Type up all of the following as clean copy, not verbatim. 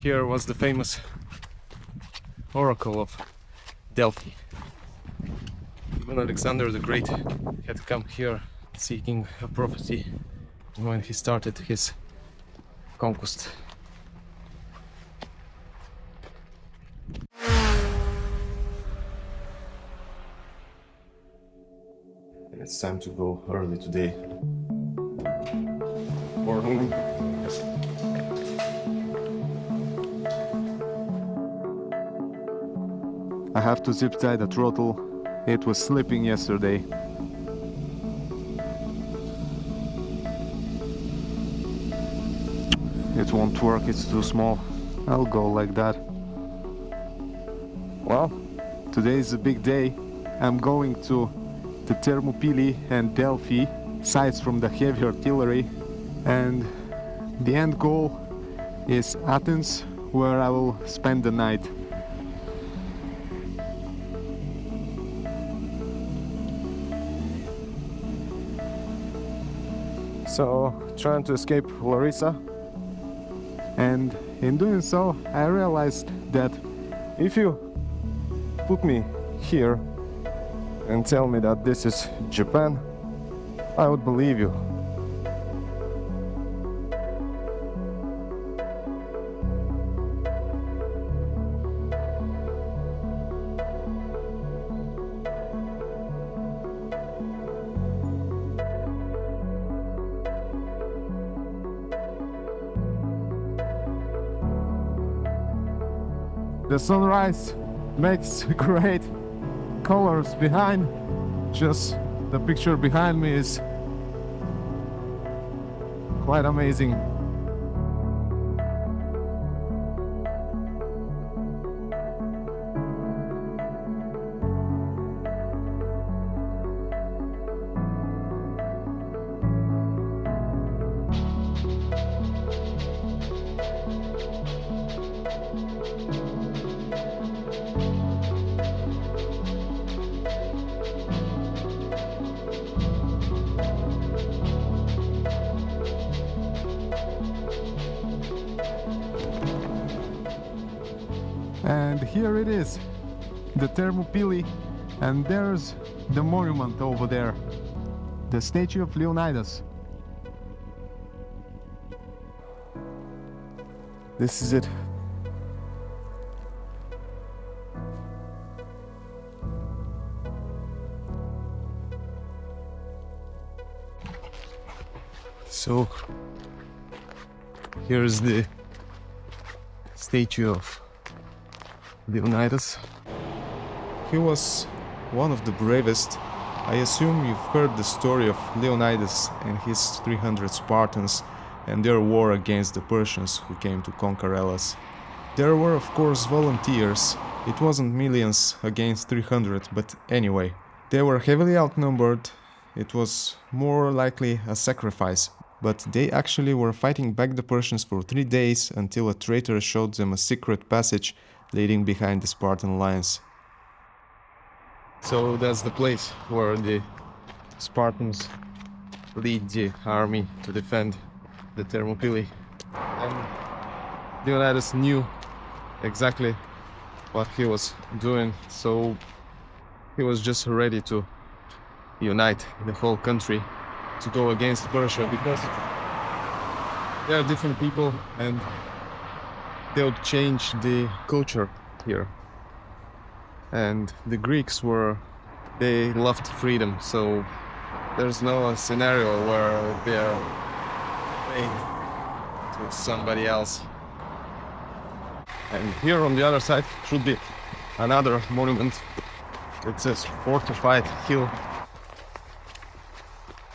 Here was the famous oracle of Delphi. Even Alexander the Great had come here seeking a prophecy when he started his conquest. And it's time to go early today. Morning. I have to zip tie the throttle. It was slipping yesterday. It won't work, it's too small. I'll go like that. Well, today is a big day. I'm going to the Thermopylae and Delphi, sites from the heavy artillery, and the end goal is Athens, where I will spend the night. So, trying to escape Larisa, and in doing so I realized that if you put me here and tell me that this is Japan, I would believe you. The sunrise makes great colors behind. Just the picture behind me is quite amazing. And here it is, the Thermopylae, and there's the monument over there, the statue of Leonidas. This is it. So here's the statue of Leonidas. He was one of the bravest. I assume you've heard the story of Leonidas and his 300 Spartans and their war against the Persians who came to conquer Hellas. There were of course volunteers. It wasn't millions against 300, but anyway, they were heavily outnumbered. It was more likely a sacrifice, but they actually were fighting back the Persians for 3 days until a traitor showed them a secret passage leading behind the Spartan lines. So that's the place where the Spartans lead the army to defend the Thermopylae. And Leonidas knew exactly what he was doing, so he was just ready to unite the whole country to go against Persia, because they are different people and they would change the culture here. And the Greeks they loved freedom, so there's no scenario where they are paid to somebody else. And here on the other side should be another monument. It says fortified hill.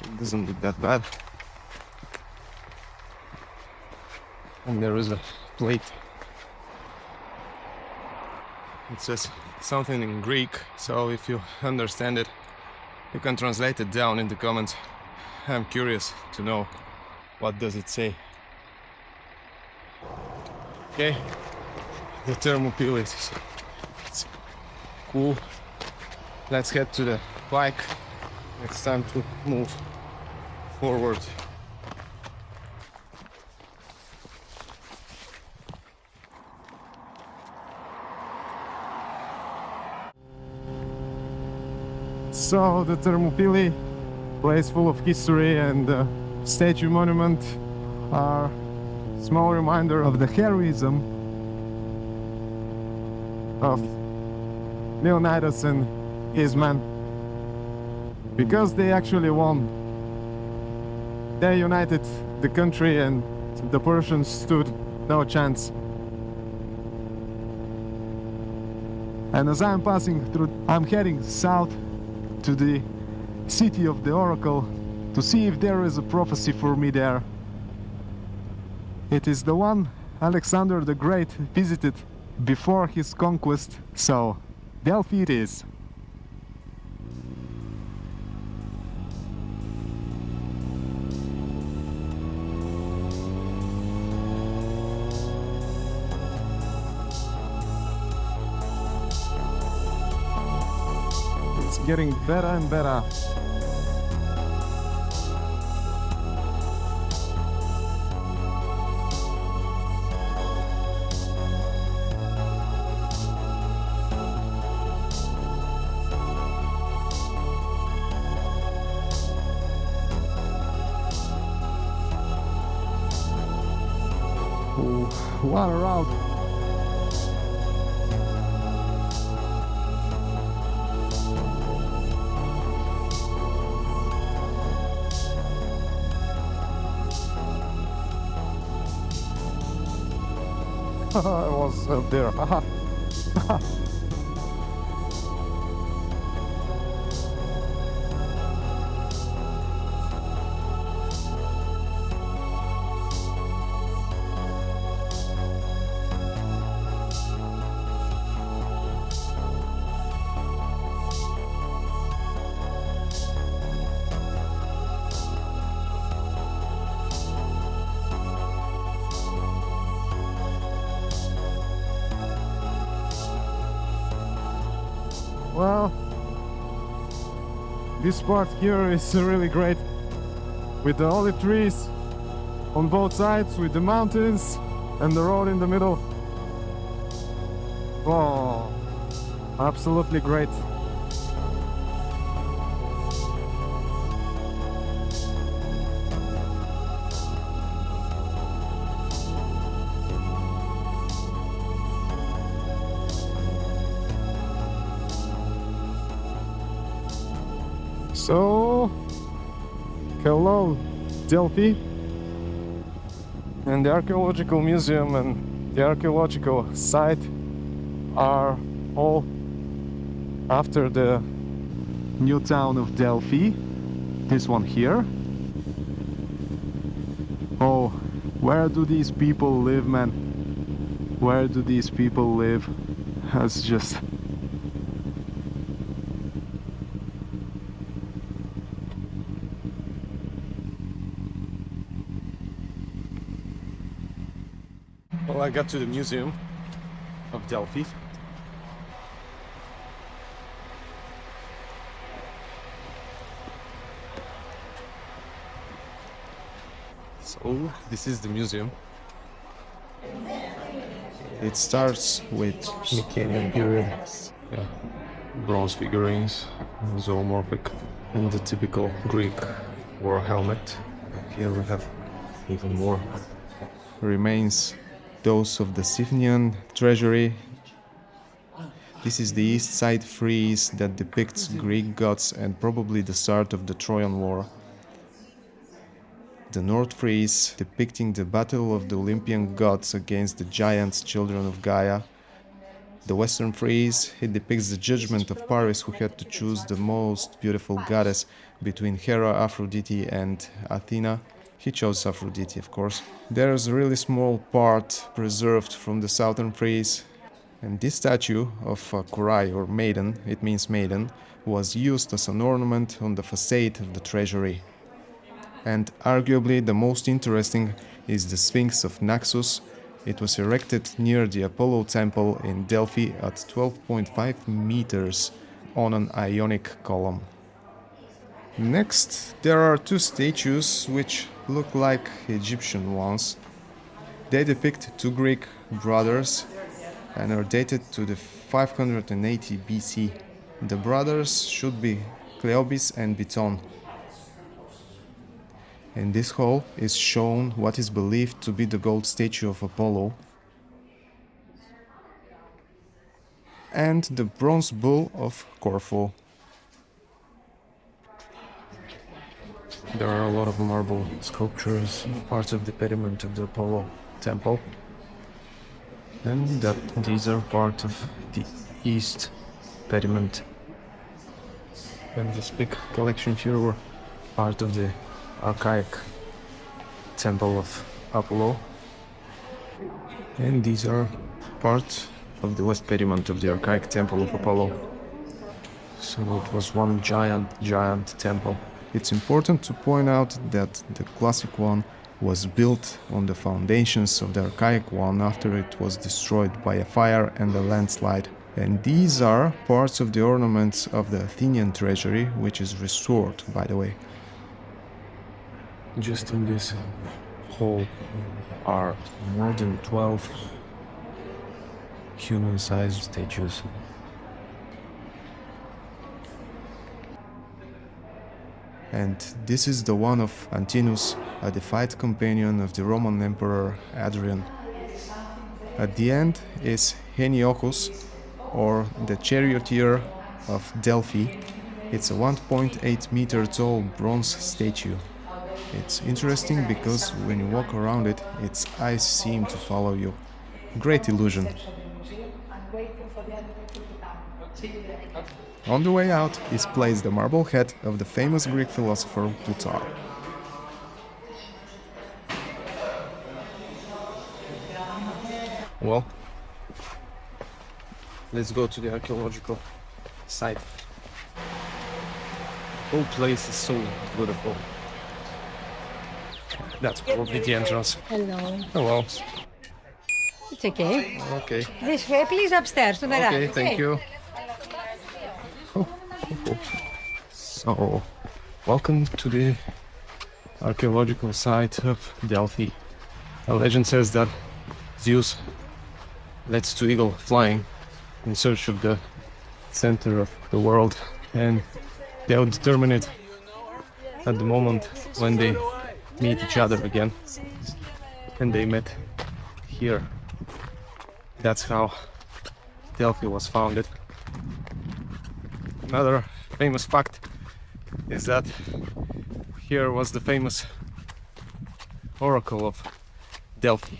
It doesn't look that bad. And there is a plate. It says something in Greek, so if you understand it, you can translate it down in the comments. I'm curious to know what does it say. Okay, the Thermopylae. It's cool. Let's head to the bike. It's time to move forward. So the Thermopylae, place full of history, and the statue monument are small reminder of the heroism of Leonidas and his men, because they actually won. They united the country and the Persians stood no chance. And as I'm passing through, I'm heading south to the city of the Oracle to see if there is a prophecy for me there. It is the one Alexander the Great visited before his conquest, so Delphi it is. It's getting better and better. What a route! I was up there. Well, this part here is really great, with the olive trees on both sides, with the mountains and the road in the middle. Oh, absolutely great. So, hello Delphi, and the archaeological museum and the archaeological site are all after the new town of Delphi, this one here. Oh, where do these people live, man? Where do these people live? That's just... Well, I got to the museum of Delphi. So, this is the museum. It starts with Mycenaean period, bronze figurines, zoomorphic, and the typical Greek war helmet. Here we have even more remains, those of the Siphaean treasury. This is the east side frieze that depicts Greek gods and probably the start of the Trojan War. The north frieze depicting the battle of the Olympian gods against the giants, children of Gaia. The western frieze, it depicts the judgment of Paris, who had to choose the most beautiful goddess between Hera, Aphrodite and Athena. He chose Aphrodite, of course. There's a really small part preserved from the southern frieze, and this statue of Kurai, or maiden, it means maiden, was used as an ornament on the facade of the treasury. And arguably the most interesting is the Sphinx of Naxos. It was erected near the Apollo temple in Delphi at 12.5 meters on an Ionic column. Next, there are two statues which look like Egyptian ones. They depict two Greek brothers and are dated to the 580 BC. The brothers should be Cleobis and Biton. In this hall is shown what is believed to be the gold statue of Apollo and the bronze bull of Corfu. There are a lot of marble sculptures, parts of the pediment of the Apollo temple, and that these are part of the east pediment. And this big collection here were part of the archaic temple of Apollo, and these are part of the west pediment of the archaic temple of Apollo. So it was one giant temple. It's important to point out that the classic one was built on the foundations of the archaic one after it was destroyed by a fire and a landslide. And these are parts of the ornaments of the Athenian treasury, which is restored, by the way. Just in this hall are more than 12 human-sized statues. And this is the one of Antinous, a defied companion of the Roman Emperor Adrian. At the end is Heniochus, or the charioteer of Delphi. It's a 1.8 meter tall bronze statue. It's interesting because when you walk around it, its eyes seem to follow you. Great illusion. On the way out is placed the marble head of the famous Greek philosopher Plutarch. Well, let's go to the archaeological site. The whole place is so beautiful. That's probably the entrance. Hello. Hello. It's okay. Okay. This way, please, upstairs to the right. Okay, thank you. So, welcome to the archaeological site of Delphi. A legend says that Zeus lets two eagles flying in search of the center of the world, and they'll determine it at the moment when they meet each other again. And they met here. That's how Delphi was founded. Another famous fact is that here was the famous oracle of Delphi.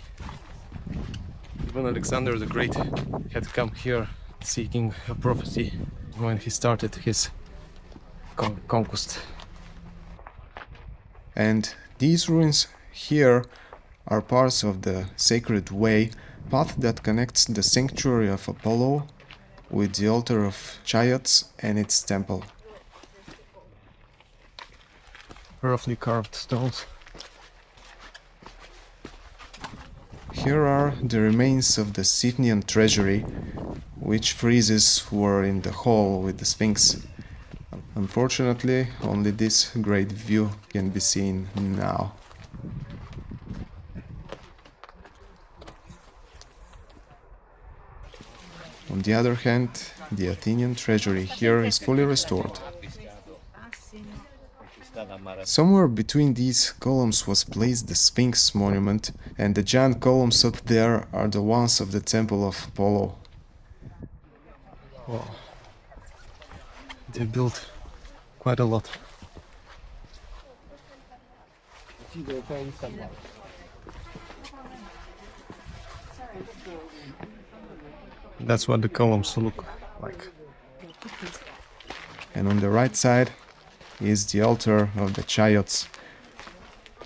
Even Alexander the Great had come here seeking a prophecy when he started his conquest. And these ruins here are parts of the sacred way, path that connects the sanctuary of Apollo with the altar of Chiots and its temple. Roughly carved stones. Here are the remains of the Scythian treasury, which friezes were in the hall with the Sphinx. Unfortunately, only this great view can be seen now. On the other hand, the Athenian treasury here is fully restored. Somewhere between these columns was placed the Sphinx monument, and the giant columns up there are the ones of the temple of Apollo. Wow. They built quite a lot. That's what the columns look like. And on the right side is the altar of the Chiots,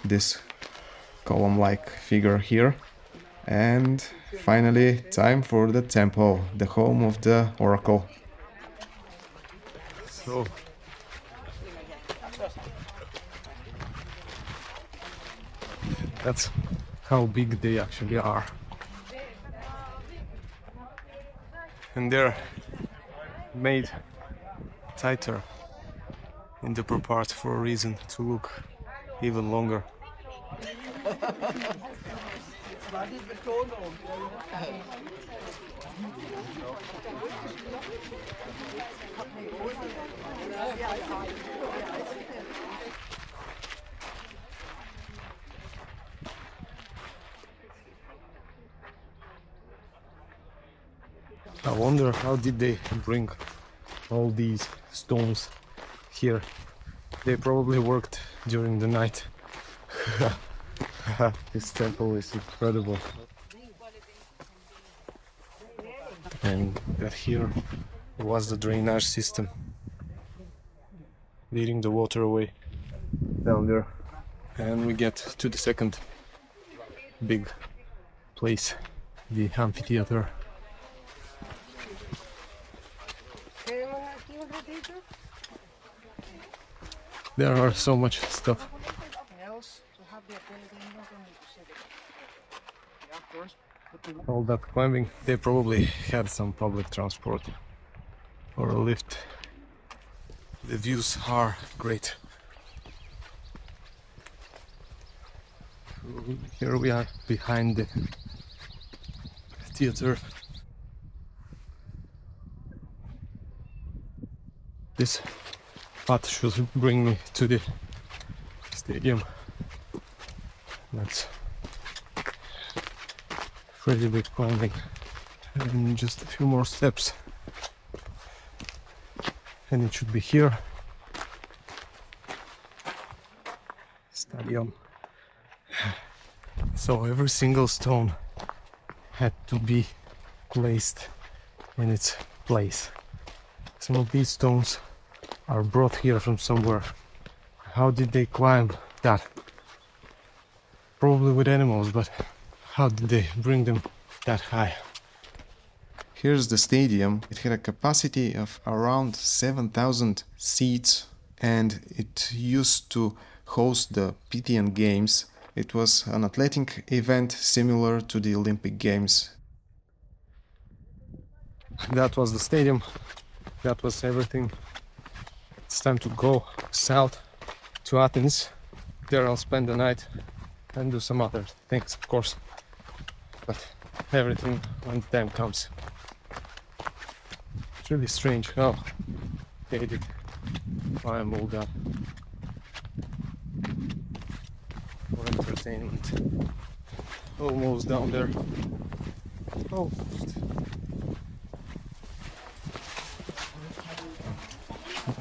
this column-like figure here. And finally, time for the temple, the home of the oracle. So, that's how big they actually are. And they're made tighter in the upper part for a reason, to look even longer. I wonder how did they bring all these stones here. They probably worked during the night. This temple is incredible. And that here was the drainage system leading the water away down there. And we get to the second big place, the amphitheater. There are so much stuff. All that climbing, they probably had some public transport or a lift. The views are great. Here we are behind the theater. This path should bring me to the stadium. That's pretty big climbing, and just a few more steps and it should be here. Stadium. So every single stone had to be placed in its place. Some of these stones are brought here from somewhere. How did they climb that? Probably with animals, but how did they bring them that high? Here's the stadium. It had a capacity of around 7,000 seats, and it used to host the Pythian Games. It was an athletic event similar to the Olympic Games. That was the stadium. That was everything. It's time to go south to Athens. There I'll spend the night and do some other things, of course. But everything when the time comes. It's really strange how they did climb all that for entertainment. Almost down there. Almost.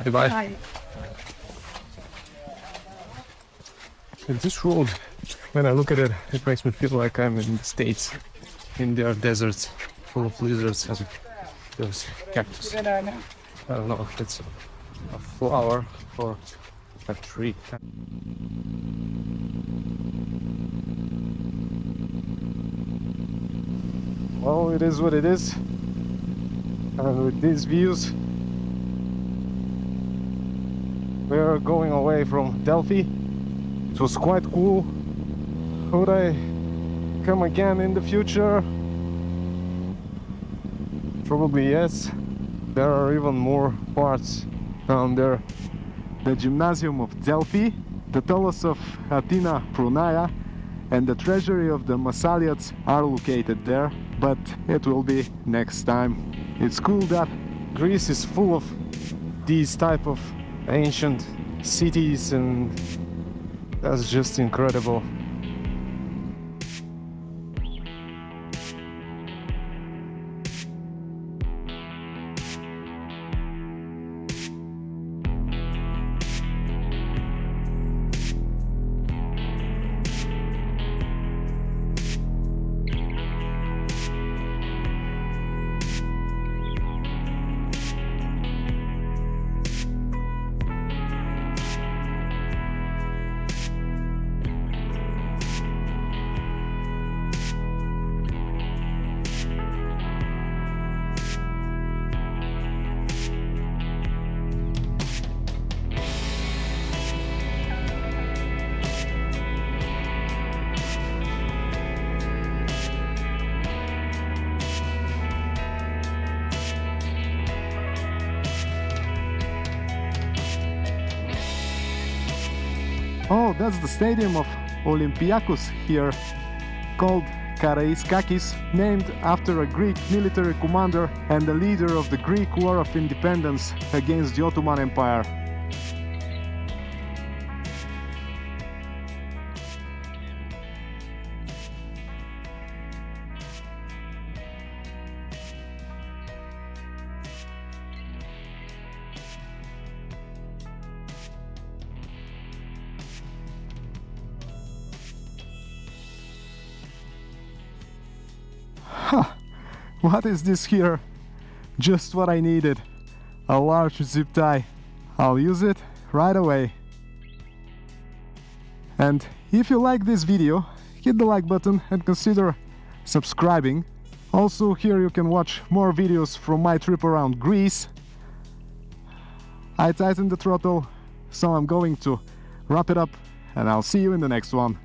Bye bye. Hi. And this road, when I look at it, it makes me feel like I'm in the States, in their deserts full of lizards and those cactus. I don't know if it's a flower or a tree. Well, it is what it is. And with these views, we are going away from Delphi. It was quite cool. Would I come again in the future? Probably yes. There are even more parts down there. The Gymnasium of Delphi, the Telos of Athena Prunaia, and the treasury of the Massaliads are located there, but it will be next time. It's cool that Greece is full of these type of ancient cities, and that's just incredible. Oh, that's the stadium of Olympiakos here, called Karaiskakis, named after a Greek military commander and the leader of the Greek War of Independence against the Ottoman Empire. What is this here? Just what I needed. A large zip tie. I'll use it right away. And if you like this video, hit the like button and consider subscribing. Also, here you can watch more videos from my trip around Greece. I tightened the throttle, so I'm going to wrap it up, and I'll see you in the next one.